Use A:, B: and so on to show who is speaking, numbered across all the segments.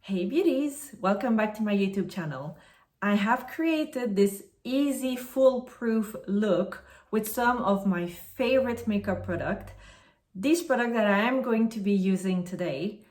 A: Hey beauties, welcome back to my YouTube channel. I have created this easy foolproof look with some of my favorite makeup products. These products that I am going to be using today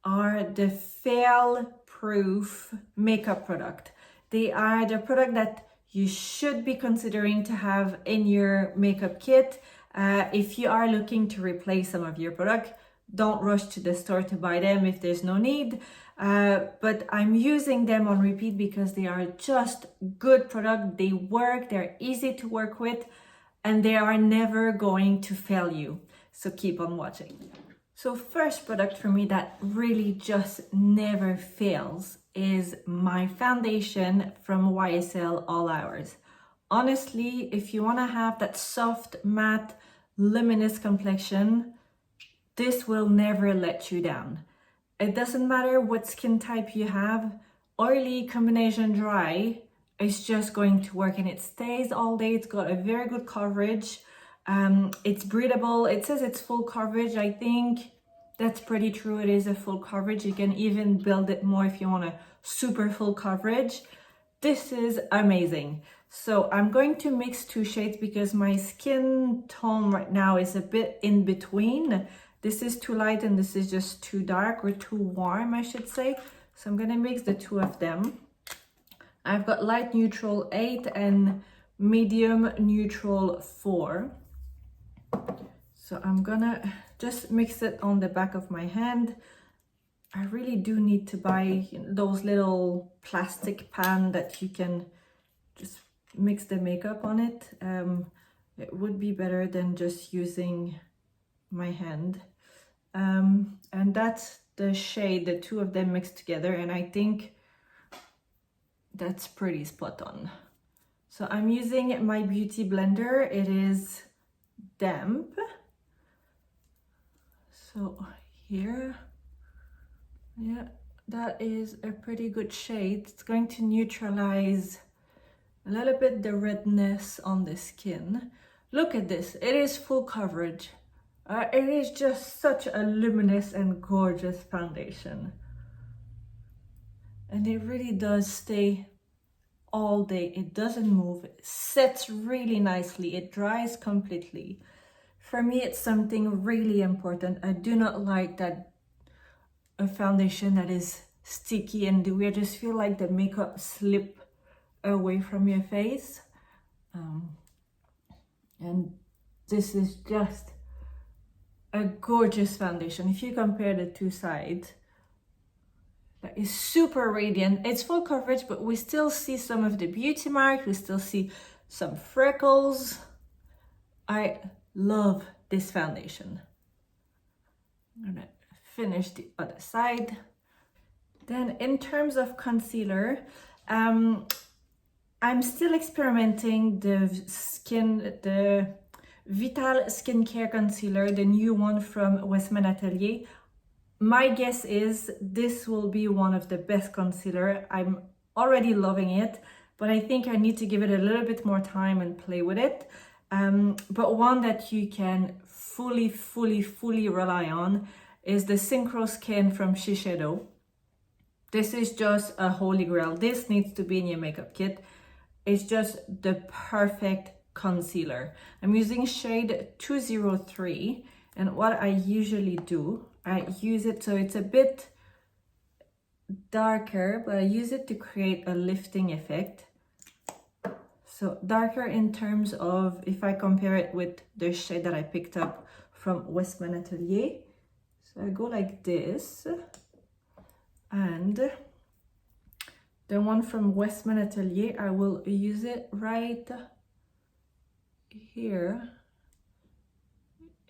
A: are the fail-proof makeup product. They are the product that you should be considering to have in your makeup kit. If you are looking to replace some of your product, don't rush to the store to buy them if there's no need. But I'm using them on repeat because they are just good product. They work, they're easy to work with, and they are never going to fail you. So keep on watching. So first product for me that really just never fails is my foundation from YSL All Hours. Honestly, if you want to have that soft, matte, luminous complexion, this will never let you down. It doesn't matter what skin type you have, oily, combination, dry, it's just going to work and it stays all day. It's got a very good coverage. It's breathable. It says it's full coverage. I think that's pretty true. It is a full coverage. You can even build it more if you want a super full coverage. This is amazing. So I'm going to mix two shades because my skin tone right now is a bit in between. This is too light and this is just too dark, or too warm, I should say. So I'm gonna mix the two of them. I've got light neutral 8 and medium neutral 4. So I'm gonna just mix it on the back of my hand. I really do need to buy those little plastic pan that you can just mix the makeup on it. It would be better than just using my hand. And that's the shade, the two of them mixed together, and I think that's pretty spot on. So I'm using my beauty blender. It is damp. So here, yeah, that is a pretty good shade. It's going to neutralize a little bit the redness on the skin. Look at this, it is full coverage. It is just such a luminous and gorgeous foundation. And it really does stay all day. It doesn't move. It sets really nicely. It dries completely. For me, it's something really important. I do not like that a foundation that is sticky and dewy. I just feel like the makeup slip away from your face. And this is just a gorgeous foundation. If you compare the two sides, that is super radiant. It's full coverage, but we still see some of the beauty marks. We still see some freckles. I love this foundation. I'm gonna finish the other side. Then in terms of concealer, I'm still experimenting the Vital Skincare Concealer, the new one from Westman Atelier. My guess is this will be one of the best concealer. I'm already loving it, but I think I need to give it a little bit more time and play with it. But one that you can fully rely on is the Synchro Skin from Eyeshadow. This is just a holy grail. This needs to be in your makeup kit. It's just the perfect concealer. I'm using shade 203, and what I usually do, I use it so it's a bit darker, but I use it to create a lifting effect. So darker in terms of, if I compare it with the shade that I picked up from Westman Atelier. So I go like this, and the one from Westman Atelier, I will use it right here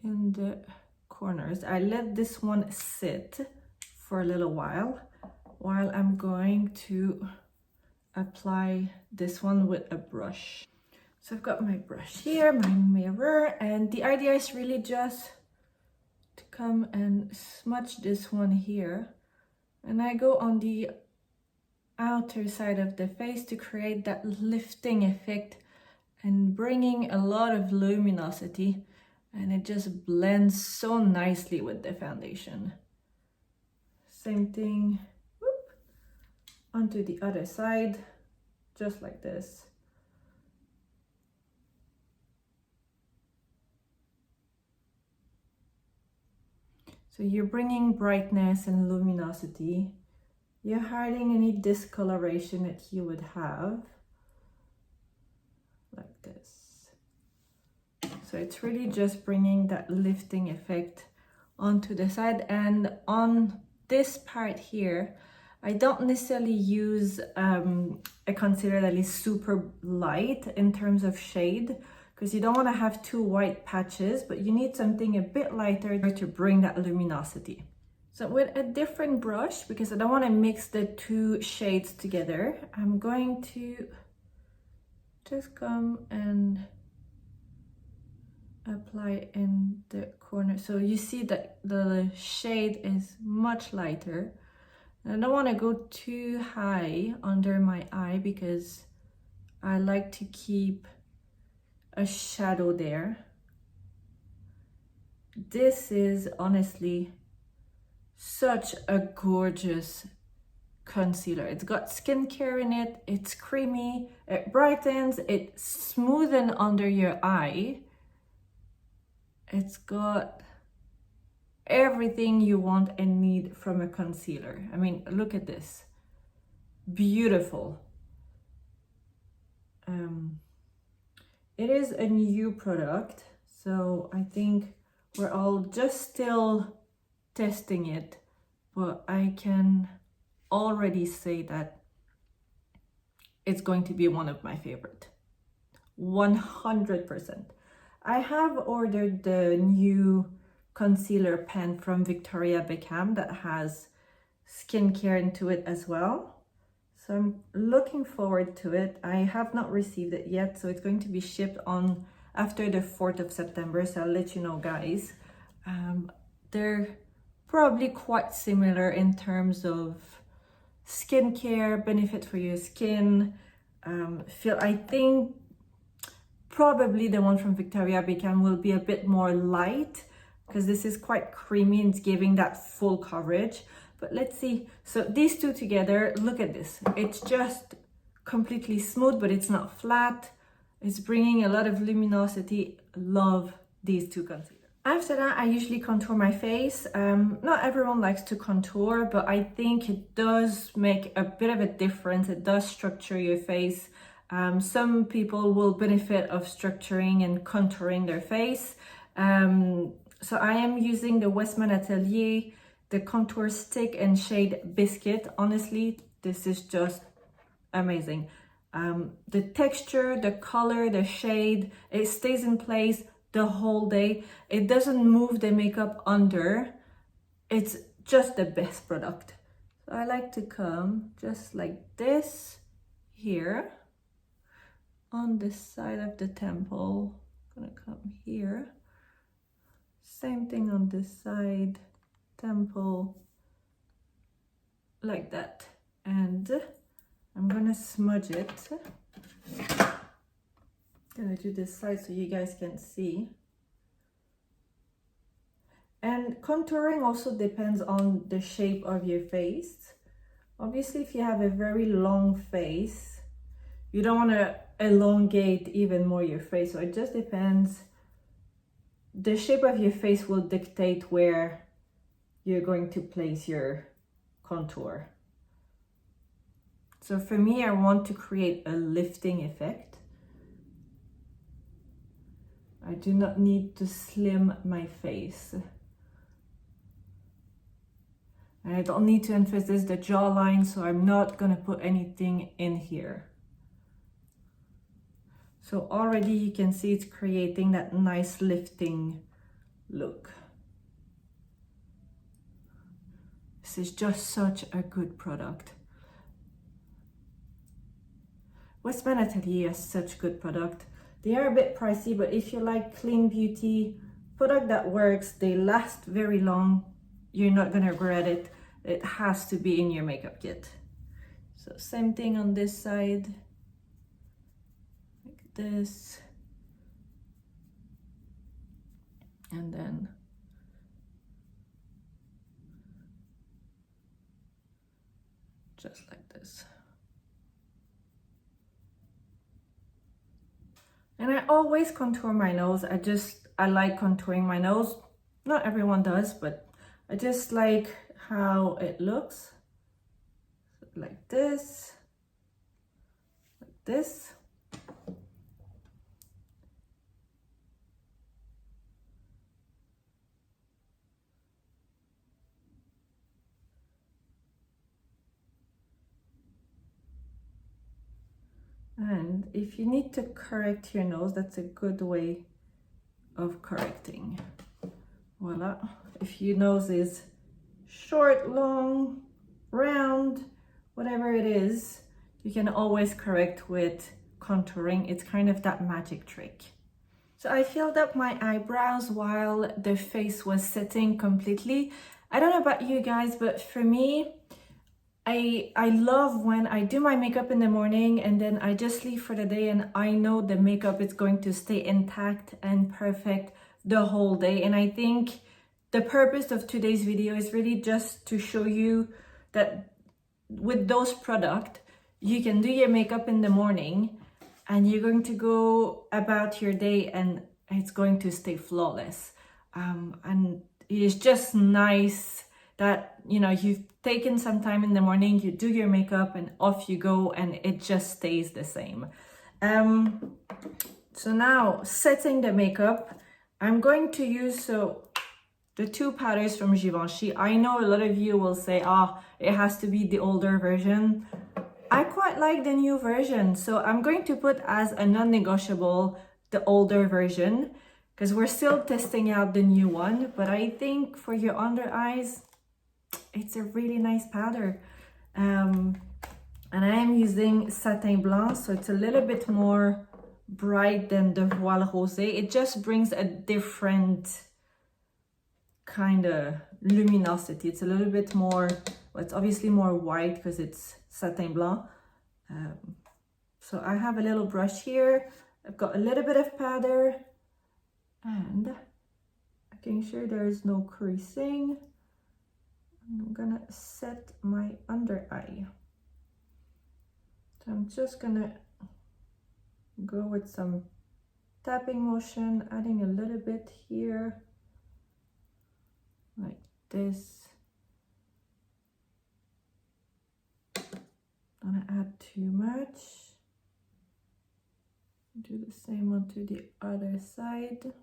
A: in the corners. I let this one sit for a little while I'm going to apply this one with a brush. So I've got my brush here, my mirror, and the idea is really just to come and smudge this one here, and I go on the outer side of the face to create that lifting effect and bringing a lot of luminosity, and it just blends so nicely with the foundation. Same thing, whoop, onto the other side, just like this. So you're bringing brightness and luminosity. You're hiding any discoloration that you would have, like this. So it's really just bringing that lifting effect onto the side. And on this part here, I don't necessarily use a concealer that is super light in terms of shade, because you don't want to have two white patches, but you need something a bit lighter to bring that luminosity. So with a different brush, because I don't want to mix the two shades together, I'm going to just come and apply in the corner. So you see that the shade is much lighter. And I don't want to go too high under my eye because I like to keep a shadow there. This is honestly such a gorgeous concealer. It's got skincare in it, it's creamy, it brightens, it smoothens under your eye. It's got everything you want and need from a concealer. I mean, look at this. Beautiful. It is a new product, so I think we're all just still testing it, but I can already say that it's going to be one of my favorite. 100%. I have ordered the new concealer pen from Victoria Beckham that has skincare into it as well. So I'm looking forward to it. I have not received it yet, so it's going to be shipped on after the 4th of September, so I'll let you know, guys. They're probably quite similar in terms of skincare, benefit for your skin. I think probably the one from Victoria Beckham will be a bit more light, because this is quite creamy and it's giving that full coverage. But let's see. So these two together, look at this. It's just completely smooth, but it's not flat. It's bringing a lot of luminosity. Love these two concealers. After that, I usually contour my face. Not everyone likes to contour, but I think it does make a bit of a difference. It does structure your face. Some people will benefit of structuring and contouring their face. So I am using the Westman Atelier, the contour stick and shade Biscuit. Honestly, this is just amazing. The texture, the color, the shade, it stays in place the whole day. It doesn't move the makeup under. It's just the best product. So I like to come just like this here on the side of the temple. I'm gonna come here. Same thing on this side, temple, like that. And I'm gonna smudge it. Gonna do this side so you guys can see. And contouring also depends on the shape of your face. Obviously, if you have a very long face, you don't want to elongate even more your face. So it just depends. The shape of your face will dictate where you're going to place your contour. So for me, I want to create a lifting effect. I do not need to slim my face. And I don't need to emphasize the jawline, so I'm not gonna put anything in here. So already you can see it's creating that nice lifting look. This is just such a good product. Westman Atelier is such good product. They are a bit pricey, but if you like clean beauty, product that works, they last very long, you're not gonna regret it. It has to be in your makeup kit. So same thing on this side, like this. And then just like this. And I always contour my nose. I like contouring my nose. Not everyone does, but I just like how it looks. Like this, like this. And if you need to correct your nose, that's a good way of correcting. Voila. If your nose is short, long, round, whatever it is, you can always correct with contouring. It's kind of that magic trick. So I filled up my eyebrows while the face was setting completely. I don't know about you guys, but for me, I love when I do my makeup in the morning and then I just leave for the day and I know the makeup is going to stay intact and perfect the whole day. And I think the purpose of today's video is really just to show you that with those products, you can do your makeup in the morning and you're going to go about your day and it's going to stay flawless. And it's just nice that, you know, you've taken some time in the morning, you do your makeup and off you go and it just stays the same. So now setting the makeup, I'm going to use the two powders from Givenchy. I know a lot of you will say, it has to be the older version. I quite like the new version. So I'm going to put as a non-negotiable the older version because we're still testing out the new one. But I think for your under eyes, it's a really nice powder. And I am using Satin Blanc, so it's a little bit more bright than the Voile Rosé. It just brings a different kind of luminosity. It's a little bit more, well, it's obviously more white because it's Satin Blanc. So I have a little brush here. I've got a little bit of powder and making sure there is no creasing. I'm gonna set my under eye. So I'm just gonna go with some tapping motion, adding a little bit here, like this. Don't add too much. Do the same one to the other side.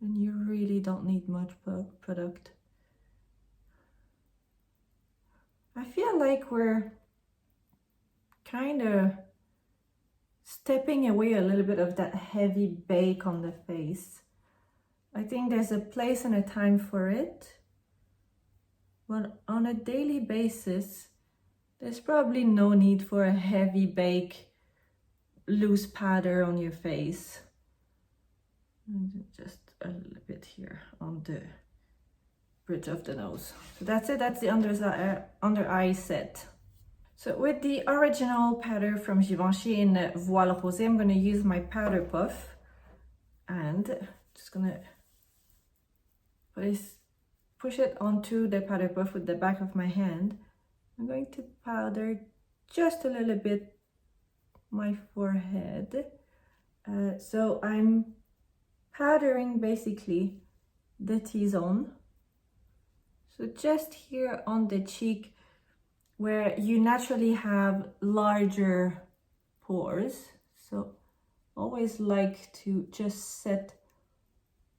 A: And you really don't need much product. I feel like we're kind of stepping away a little bit of that heavy bake on the face. I think there's a place and a time for it. But on a daily basis, there's probably no need for a heavy bake, loose powder on your face. And just a little bit here on the bridge of the nose. So that's it, that's the under eye set. So with the original powder from Givenchy in Voile Rosé, I'm going to use my powder puff and just going to push it onto the powder puff with the back of my hand. I'm going to powder just a little bit my forehead. So I'm powdering basically the T-zone. So just here on the cheek where you naturally have larger pores. So always like to just set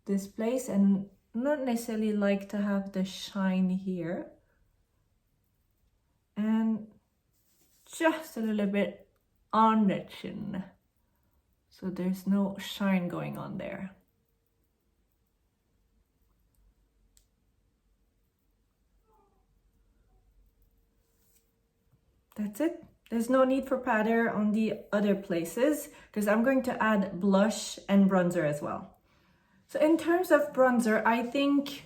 A: this place and not necessarily like to have the shine here. And just a little bit on the chin. So there's no shine going on there. That's it. There's no need for powder on the other places because I'm going to add blush and bronzer as well. So in terms of bronzer, I think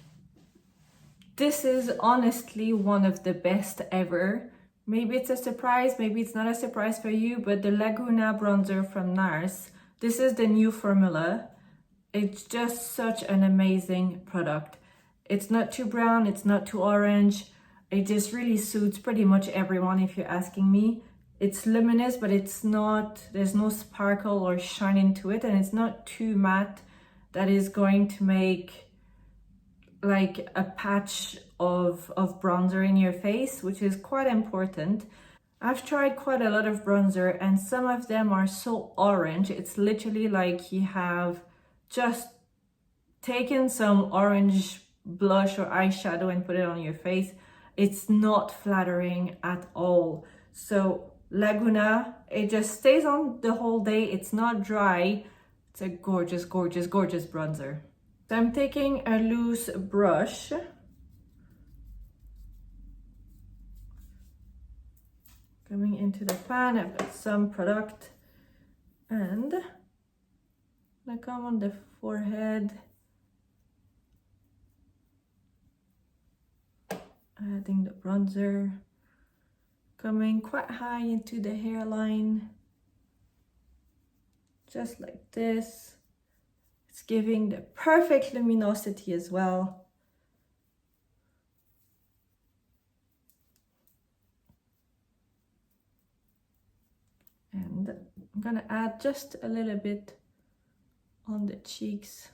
A: this is honestly one of the best ever. Maybe it's a surprise, maybe it's not a surprise for you, but the Laguna bronzer from NARS, this is the new formula. It's just such an amazing product. It's not too brown, it's not too orange. It just really suits pretty much everyone if you're asking me. It's luminous, but it's not, there's no sparkle or shine into it, and it's not too matte that is going to make like a patch of bronzer in your face, which is quite important. I've tried quite a lot of bronzer and some of them are so orange. It's literally like you have just taken some orange blush or eyeshadow and put it on your face. It's not flattering at all. So Laguna, it just stays on the whole day. It's not dry. It's a gorgeous, gorgeous, gorgeous bronzer. So I'm taking a loose brush. Coming into the pan, I've got some product and I come on the forehead, adding the bronzer, coming quite high into the hairline, just like this. It's giving the perfect luminosity as well. And I'm gonna add just a little bit on the cheeks,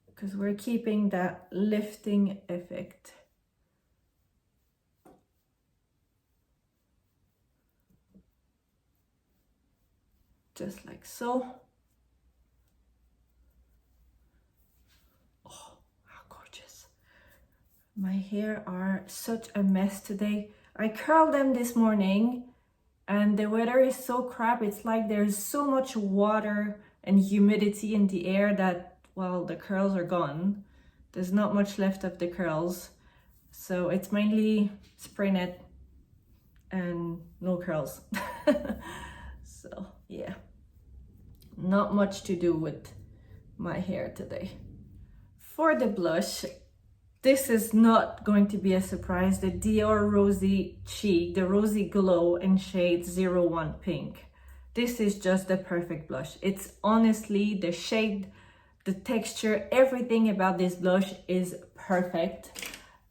A: because we're keeping that lifting effect. Just like so. Oh, how gorgeous. My hair are such a mess today. I curled them this morning and the weather is so crap. It's like there's so much water and humidity in the air that, well, the curls are gone. There's not much left of the curls. So it's mainly spray net and no curls. So yeah, not much to do with my hair today. For the blush, this is not going to be a surprise. The Dior Rosy Cheek, the Rosy Glow in shade 01 Pink. This is just the perfect blush. It's honestly the shade, the texture, everything about this blush is perfect.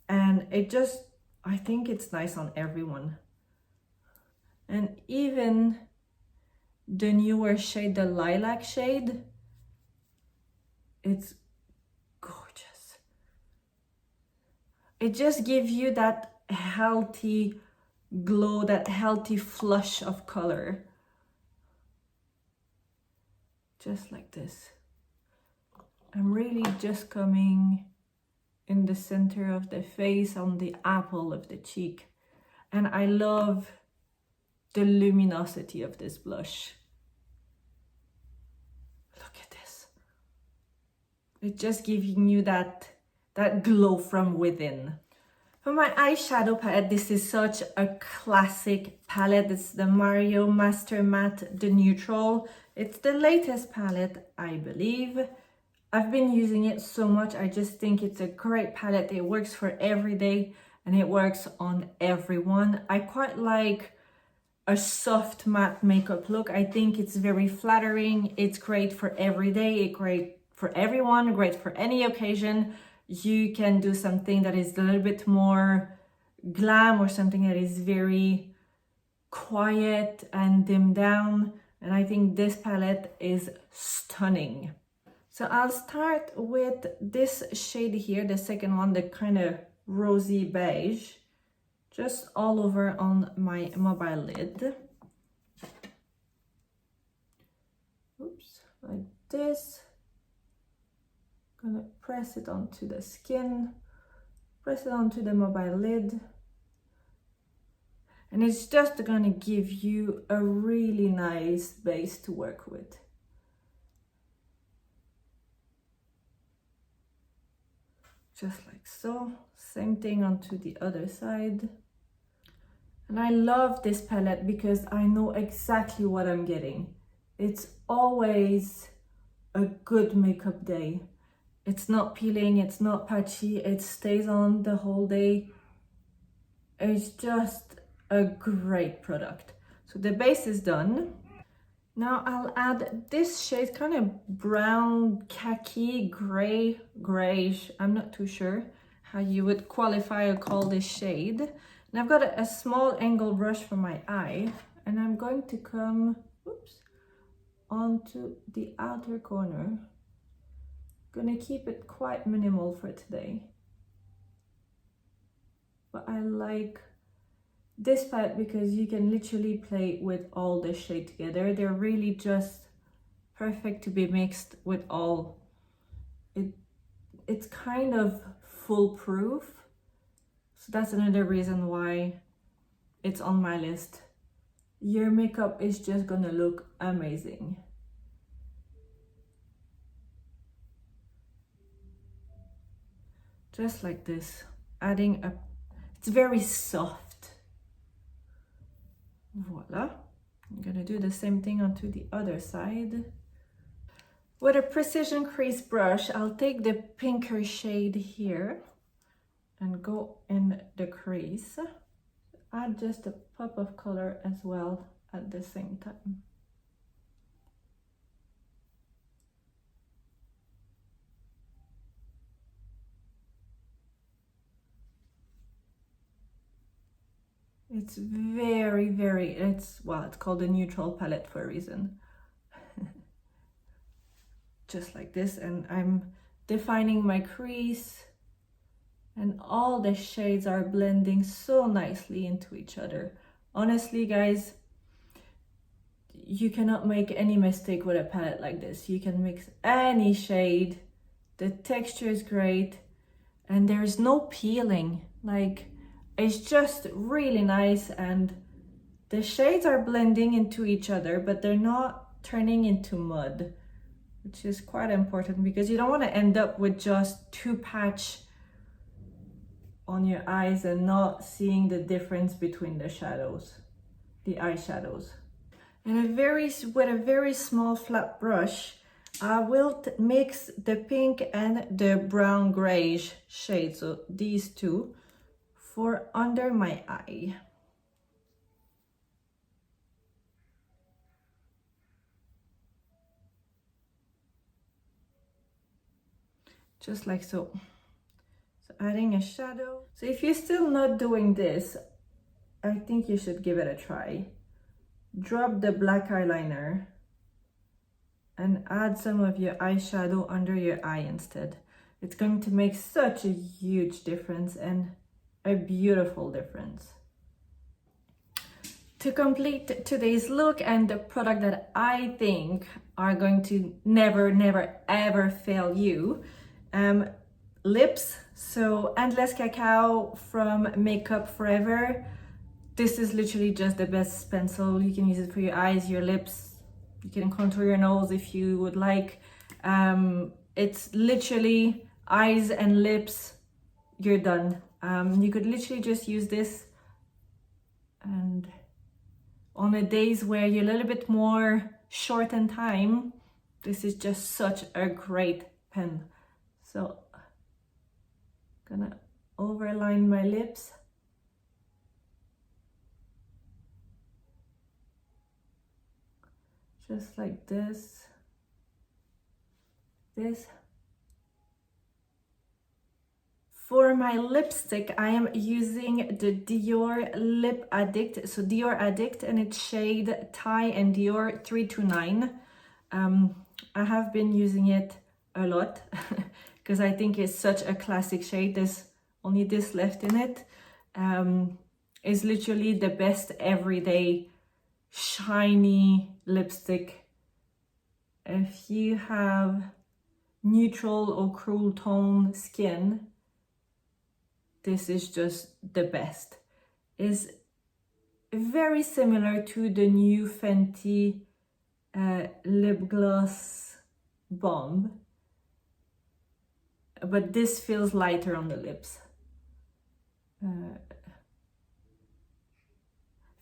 A: And it just, I think it's nice on everyone. And even the newer shade, the lilac shade, it's gorgeous. It just gives you that healthy glow, that healthy flush of color. Just like this. I'm really just coming in the center of the face, on the apple of the cheek. And I love the luminosity of this blush. Look at this. It's just giving you that glow from within. For my eyeshadow palette, this is such a classic palette. It's the Mario Master Matte, the Neutral. It's the latest palette, I believe. I've been using it so much. I just think it's a great palette. It works for every day and it works on everyone. I quite like a soft matte makeup look. I think it's very flattering. It's great for every day. It's great for everyone, great for any occasion. You can do something that is a little bit more glam or something that is very quiet and dimmed down. And I think this palette is stunning. So I'll start with this shade here, the second one, the kind of rosy beige, just all over on my mobile lid. Oops, like this. Gonna press it onto the skin, press it onto the mobile lid. And it's just gonna give you a really nice base to work with. Just like so. Same thing onto the other side. And I love this palette because I know exactly what I'm getting. It's always a good makeup day. It's not peeling, it's not patchy, it stays on the whole day. It's just a great product. So the base is done. Now I'll add this shade, kind of brown, khaki, gray, grayish. I'm not too sure how you would qualify or call this shade. And I've got a small angle brush for my eye, and I'm going to come, oops, onto the outer corner. Gonna keep it quite minimal for today. But I like this palette because you can literally play with all the shade together. They're really just perfect to be mixed with all. It's kind of foolproof. So that's another reason why it's on my list. Your makeup is just gonna look amazing. Just like this, adding a, it's very soft. Voila. I'm gonna do the same thing onto the other side. With a precision crease brush, I'll take the pinker shade here and go in the crease. Add just a pop of color as well at the same time. It's very, it's called a neutral palette for a reason. Just like this, and I'm defining my crease, and all the shades are blending so nicely into each other. Honestly, guys, you cannot make any mistake with a palette like this. You can mix any shade, the texture is great, and there's no peeling. Like, it's just really nice, and the shades are blending into each other, but they're not turning into mud, which is quite important because you don't want to end up with just two patch on your eyes and not seeing the difference between the shadows, the eyeshadows. And with a very small flat brush, I will mix the pink and the brown grayish shade, so these two, for under my eye. Just like so. So adding a shadow. So if you're still not doing this, I think you should give it a try. Drop the black eyeliner and add some of your eyeshadow under your eye instead. It's going to make such a huge difference and a beautiful difference. To complete today's look and the product that I think are going to never ever fail you, lips. So Endless Cacao from Makeup Forever. This is literally just the best pencil. You can use it for your eyes, your lips. You can contour your nose if you would like. It's literally eyes and lips. You're done. You could literally just use this, and on the days where you're a little bit more short in time, this is just such a great pen. So gonna overline my lips. Just like this. For my lipstick, I am using the Dior Lip Addict, so Dior Addict, and it's shade Tie and Dior 329. I have been using it a lot because I think it's such a classic shade. There's only this left in it. It's literally the best everyday shiny lipstick. If you have neutral or cool tone skin, this is just the best. It's very similar to the new Fenty lip gloss bomb, but this feels lighter on the lips.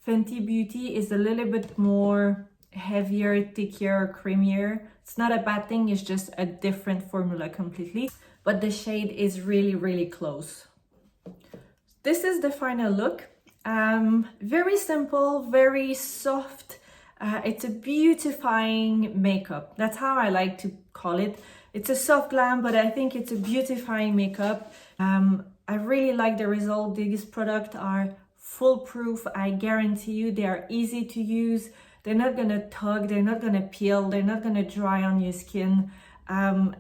A: Fenty Beauty is a little bit more heavier, thicker, creamier. It's not a bad thing, it's just a different formula completely, but the shade is really close. This is the final look. Very simple, very soft, It's a beautifying makeup. That's how I like to call it. It's a soft glam, but I think it's a beautifying makeup. I really like the result. These products are foolproof. I guarantee you they are easy to use. They're not gonna tug, they're not gonna peel, they're not gonna dry on your skin.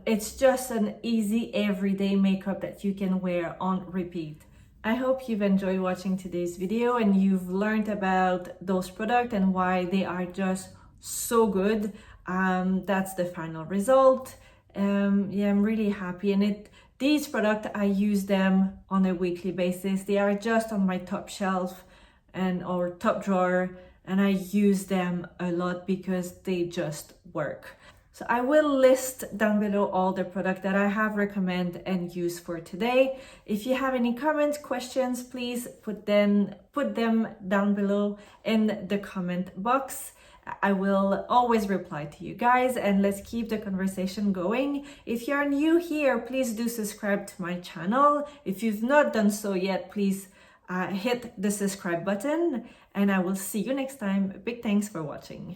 A: It's just an easy everyday makeup that you can wear on repeat. I hope you've enjoyed watching today's video and you've learned about those products and why they are just so good. That's the final result. Yeah, I'm really happy. And these products, I use them on a weekly basis. They are just on my top shelf or top drawer, and I use them a lot because they just work. So I will list down below all the products that I have recommend and use for today. If you have any comments, questions, please put them down below in the comment box. I will always reply to you guys, and let's keep the conversation going. If you're new here, please do subscribe to my channel. If you've not done so yet, please hit the subscribe button, and I will see you next time. Big thanks for watching.